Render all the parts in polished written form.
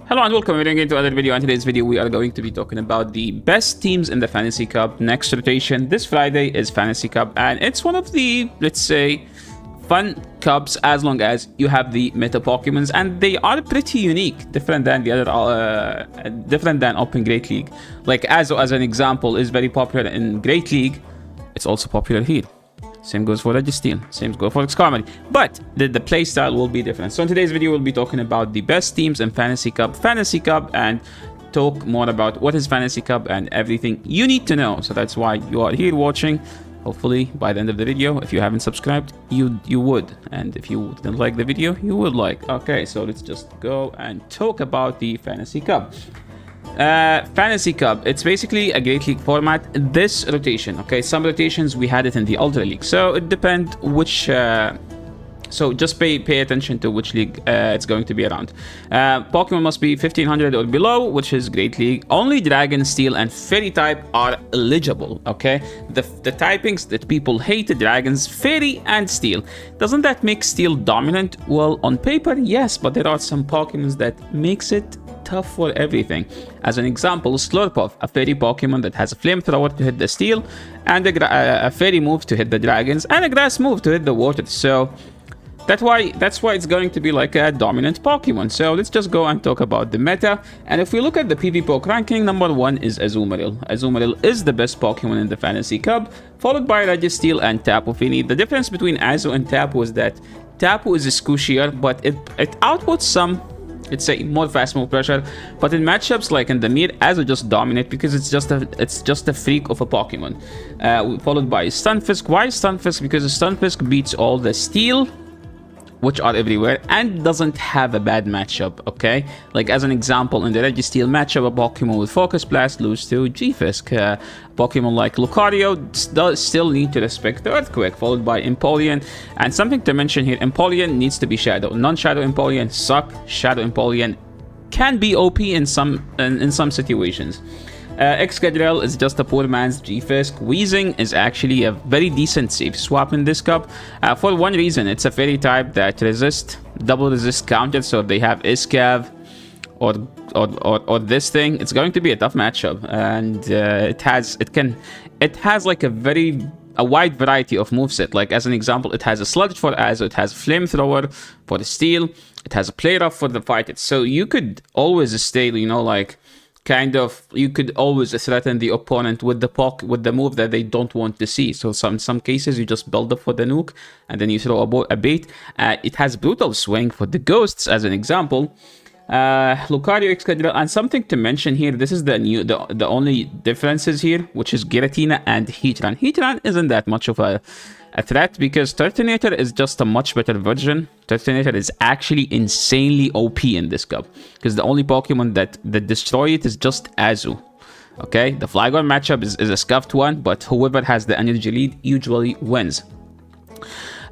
Hello and welcome again to another video. In today's video, we are going to be talking about the best teams in the Fantasy Cup next rotation. This Friday is Fantasy Cup, and it's one of the, let's say, fun cups as long as you have the meta Pokemons, and they are pretty unique, different than the other, different than Open Great League. Like Azo, as an example, is very popular in Great League. It's also popular here. Same goes for Registeel, same goes for Skarmory, but the playstyle will be different. So in today's video, we'll be talking about the best teams in Fantasy Cup, and talk more about what is Fantasy Cup and everything you need to know. So that's why you are here watching. Hopefully, by the end of the video, if you haven't subscribed, you would. And if you didn't like the video, you would like. Okay, so let's just go and talk about the Fantasy Cup. Fantasy Cup, it's basically a Great League format this rotation. Okay, some rotations we had it in the Ultra League, so it depends which so just pay attention to which league it's going to be around. Pokemon must be 1500 or below, which is Great League. Only Dragon, Steel, and Fairy type are eligible. Okay, the typings that people hate: Dragons, Fairy, and Steel. Doesn't that make Steel dominant? Well, on paper, yes, but there are some Pokemons that makes it tough for everything. As an example, Slurpuff, a fairy Pokemon that has a flamethrower to hit the steel, and a fairy move to hit the dragons, and a grass move to hit the water. So that's why it's going to be like a dominant Pokemon. So let's just go and talk about the meta. And if we look at the PvP ranking, number 1 is Azumarill. Azumarill is the best Pokemon in the Fantasy Cup, followed by Registeel and Tapu Fini. The difference between Azu and Tapu is that Tapu is squishier, but it outputs some, let's say, more fast move pressure, but in matchups like in the Mir, Azu just dominate because it's just a freak of a Pokemon. Followed by Stunfisk. Why Stunfisk? Because Stunfisk beats all the Steel, which are everywhere, and doesn't have a bad matchup. Okay, like as an example, in the Registeel matchup, a Pokemon with Focus Blast lose to G-Fisk. Pokemon like Lucario does still need to respect the Earthquake, followed by Empoleon. And something to mention here: Empoleon needs to be Shadow. Non-Shadow Empoleon suck. Shadow Empoleon can be OP in some situations. Excadrill is just a poor man's G-Fisk. Weezing is actually a very decent safe swap in this cup. For one reason, it's a fairy type that double resist counter, so if they have Iscav or this thing, it's going to be a tough matchup. And it has like a wide variety of moveset. Like as an example, it has a Sludge for Azo, it has Flamethrower for the Steel, it has a Play Rough for the Fight. So you could always stay, you could always threaten the opponent with the move that they don't want to see. So in some cases, you just build up for the nuke, and then you throw a bait. It has Brutal Swing for the Ghosts, as an example. Lucario, Excadrill, and something to mention here, this is the only differences here, which is Giratina and Heatran. Heatran isn't that much of a threat because Turtonator is just a much better version. Turtonator is actually insanely OP in this cup because the only Pokemon that destroy it is just Azu. Okay, the Flygon matchup is a scuffed one, but whoever has the energy lead usually wins.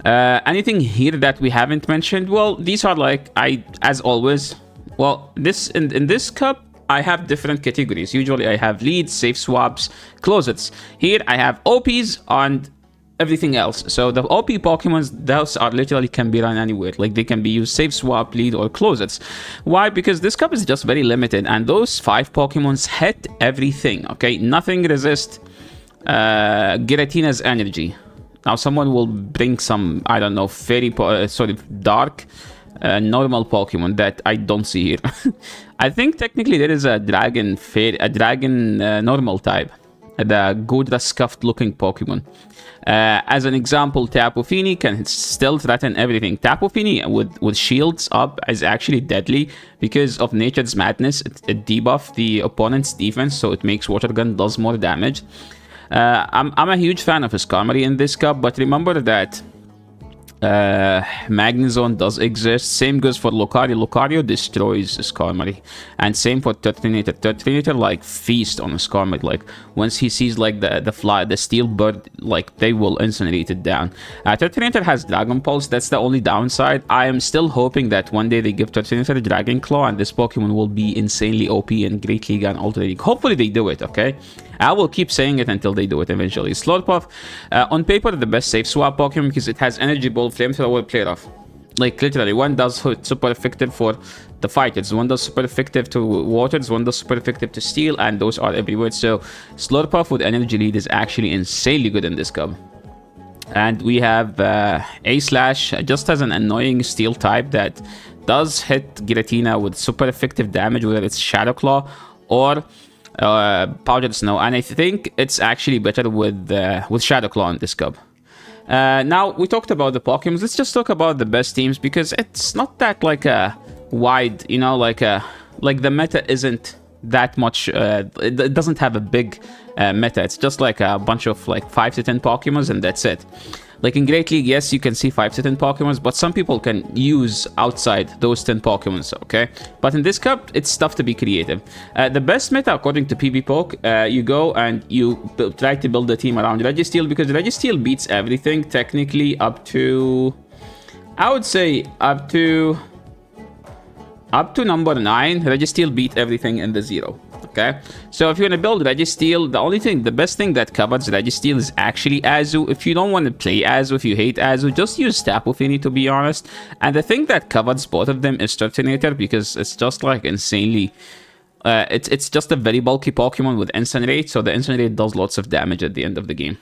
Anything here that we haven't mentioned? Well, these are like, as always, well, in this cup, I have different categories. Usually I have leads, safe swaps, closets. Here I have OPs and everything else. So the OP Pokemons, those are literally can be run anywhere. Like they can be used safe swap, lead, or closets. Why? Because this cup is just very limited, and those 5 Pokemons hit everything. Okay, nothing resists Giratina's energy. Now someone will bring some, I don't know, dark normal Pokemon that I don't see here. I think technically there is a dragon normal type, the Godra scuffed looking Pokemon. As an example, Tapu Fini can still threaten everything. Tapu Fini with shields up is actually deadly because of Nature's Madness. It debuffs the opponent's defense, so it makes Water Gun does more damage. I'm a huge fan of Skarmory in this cup, but remember that Magnezone does exist. Same goes for Lucario. Lucario destroys Skarmory, and same for Turtonator. Turtonator like feast on Skarmory. Like once he sees like the steel bird, like they will incinerate it down. Turtonator has Dragon Pulse. That's the only downside. I am still hoping that one day they give Turtonator Dragon Claw, and this Pokemon will be insanely OP in Great League and Ultra League. Hopefully they do it. Okay, I will keep saying it until they do it eventually. Slurpuff, on paper, the best safe swap Pokemon because it has Energy Ball, Flamethrower, Play Rough. Like literally, one does super effective for the fighters, one does super effective to waters, one does super effective to steel, and those are everywhere. So Slurpuff with energy lead is actually insanely good in this cub. And we have A Slash just as an annoying steel type that does hit Giratina with super effective damage, whether it's Shadow Claw or Powdered Snow. And I think it's actually better with Shadow Claw in this cub. Now, we talked about the Pokemons. Let's just talk about the best teams, because it's not that like a wide, you know, like the meta isn't that much. It doesn't have a big meta. It's just like a bunch of like 5 to 10 Pokemons, and that's it. Like in Great League, yes, you can see 5 to 10 Pokemons, but some people can use outside those 10 Pokemons, okay? But in this cup, it's tough to be creative. The best meta, according to PvPoke, you go and you try to build a team around Registeel, because Registeel beats everything, technically, up to... I would say up to number 9, Registeel beat everything in the 0. Okay, so if you want to build Registeel, the best thing that covers Registeel is actually Azu. If you don't want to play Azu, if you hate Azu, just use Tapu Fini, to be honest. And the thing that covers both of them is Turtonator, because it's just like insanely... it's just a very bulky Pokemon with Incinerate, so the Incinerate does lots of damage at the end of the game.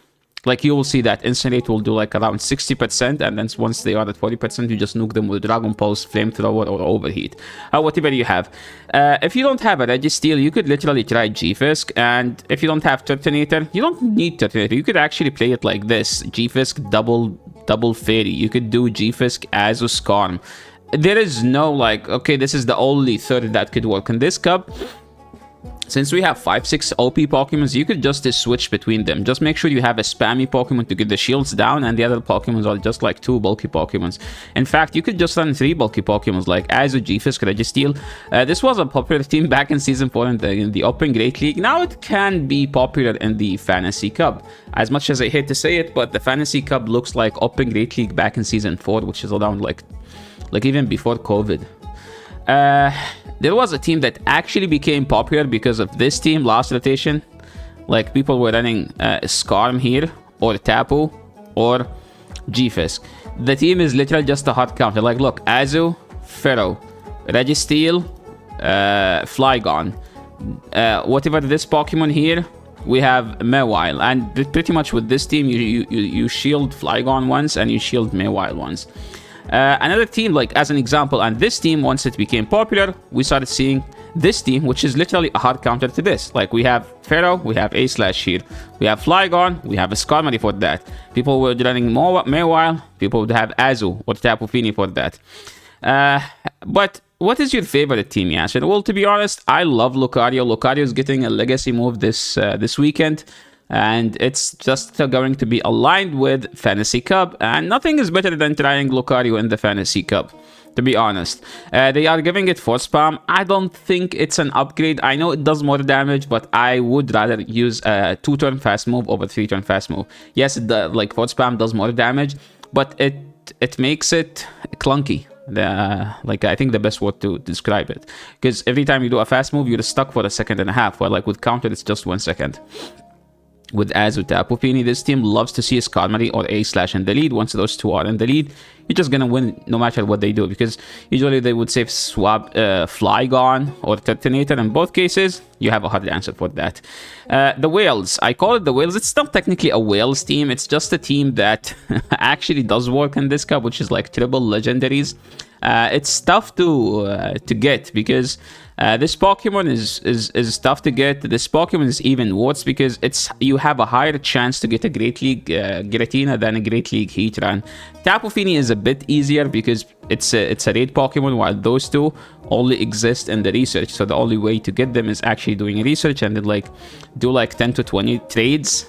Like, you will see that Incinerate will do like around 60%, and then once they are at 40%, you just nuke them with Dragon Pulse, Flamethrower, or Overheat. Whatever you have. If you don't have a Registeel, you could literally try G-Fisk, and if you don't have Turtonator, you don't need Turtonator. You could actually play it like this. G-Fisk, double Fairy. You could do G-Fisk, Azu, Skarm. There is no like, okay, this is the only third that could work in this cup. Since we have 5-6 OP Pokemons, you could just switch between them. Just make sure you have a spammy Pokemon to get the shields down, and the other Pokemons are just like 2 bulky Pokemons. In fact, you could just run 3 bulky Pokemons like Azu, G-Fisk, Registeel. This was a popular team back in Season 4 in the Open Great League. Now it can be popular in the Fantasy Cup. As much as I hate to say it, but the Fantasy Cup looks like Open Great League back in Season 4, which is around like even before COVID. There was a team that actually became popular because of this team last rotation. Like, people were running Skarm here, or Tapu, or G-Fisk. The team is literally just a hot counter. Like, look, Azu, Pharaoh, Registeel, Flygon. Whatever this Pokemon here, we have Mawile. And pretty much with this team, you shield Flygon once, and you shield Mawile once. Another team, like as an example, and this team, once it became popular, we started seeing this team, which is literally a hard counter to this. Like, we have Pharaoh, we have A Slash here, we have Flygon, we have a Skarmory for that. People were running Mawile, people would have Azu or Tapu Fini for that. But what is your favorite team, Yasser? Well, to be honest, I love Lucario. Lucario is getting a legacy move this weekend. And it's just going to be aligned with Fantasy Cup, and nothing is better than trying Lucario in the Fantasy Cup, to be honest. They are giving it Force Palm. I don't think it's an upgrade. I know it does more damage, but I would rather use a 2-turn fast move over 3-turn fast move. Yes, like Force Palm does more damage, but it makes it clunky. Like, I think the best word to describe it, because every time you do a fast move, you're stuck for a second and a half, while like with counter, it's just 1 second. With Azu, Tapu Fini, this team loves to see a Skarmory or A Slash in the lead. Once those two are in the lead, you're just gonna win no matter what they do, because usually they would say swap Flygon or Turtonator. In both cases, you have a hard answer for that. The Whales, I call it the Whales. It's not technically a Whales team, it's just a team that actually does work in this cup, which is like triple legendaries. It's tough to get, because this Pokemon is tough to get. This Pokemon is even worse because you have a higher chance to get a Great League Giratina than a Great League Heatran. Tapu Fini is a bit easier because it's a raid Pokemon, while those two only exist in the research. So the only way to get them is actually doing research, and then like do like 10 to 20 trades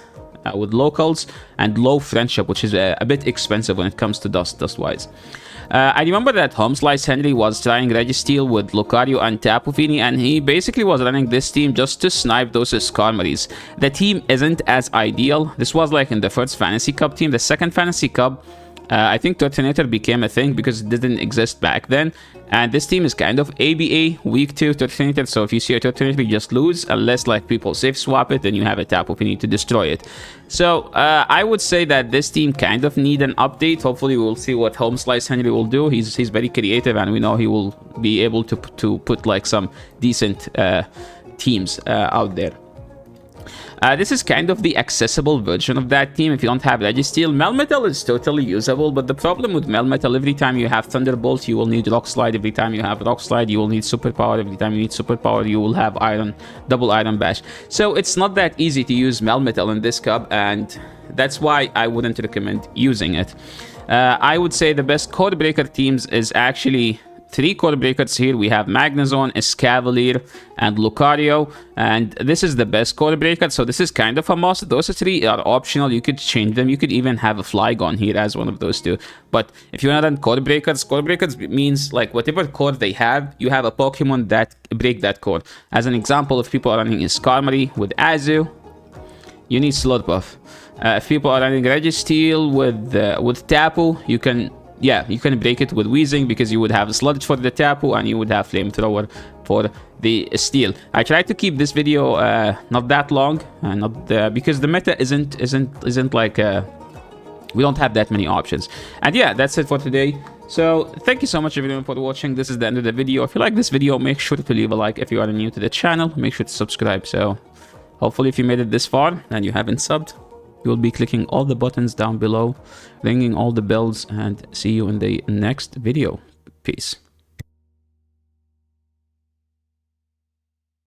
with locals and low friendship, which is a bit expensive when it comes to dust wise. I remember that Home Slice Henry was trying Registeel with Lucario and Tapu Fini, and he basically was running this team just to snipe those Skarmories. The team isn't as ideal. This was like in the first Fantasy Cup team. The second Fantasy Cup, I think Turtonator became a thing because it didn't exist back then. And this team is kind of ABA, weak to Turtonator. So if you see a Turtonator, you just lose. Unless like people safe swap it, then you have a tap if you need to destroy it. So I would say that this team kind of need an update. Hopefully we'll see what Home Slice Henry will do. He's very creative, and we know he will be able to put like some decent teams out there. This is kind of the accessible version of that team if you don't have Registeel. Melmetal is totally usable, but the problem with Melmetal, every time you have Thunderbolt, you will need Rock Slide. Every time you have Rock Slide, you will need Superpower. Every time you need Superpower, you will have double Iron Bash. So it's not that easy to use Melmetal in this cup, and that's why I wouldn't recommend using it. I would say the best Code Breaker teams is actually 3 Code Breakers here. We have Magnezone, Escavalier, and Lucario, and this is the best Code Breaker, so this is kind of a must. Those 3 are optional. You could change them. You could even have a Flygon here as one of those 2. But if you want to run Code Breakers means like whatever core they have, you have a Pokemon that break that core. As an example, if people are running Skarmory with Azu, you need Slurpuff. If people are running Registeel with Tapu, you can break it with Weezing, because you would have Sludge for the Tapu and you would have Flamethrower for the Steel. I tried to keep this video not that long, because the meta isn't like we don't have that many options. And yeah, that's it for today. So thank you so much everyone for watching. This is the end of the video. If you like this video, make sure to leave a like. If you are new to the channel, make sure to subscribe. So hopefully if you made it this far and you haven't subbed, you will be clicking all the buttons down below, ringing all the bells, and see you in the next video. Peace.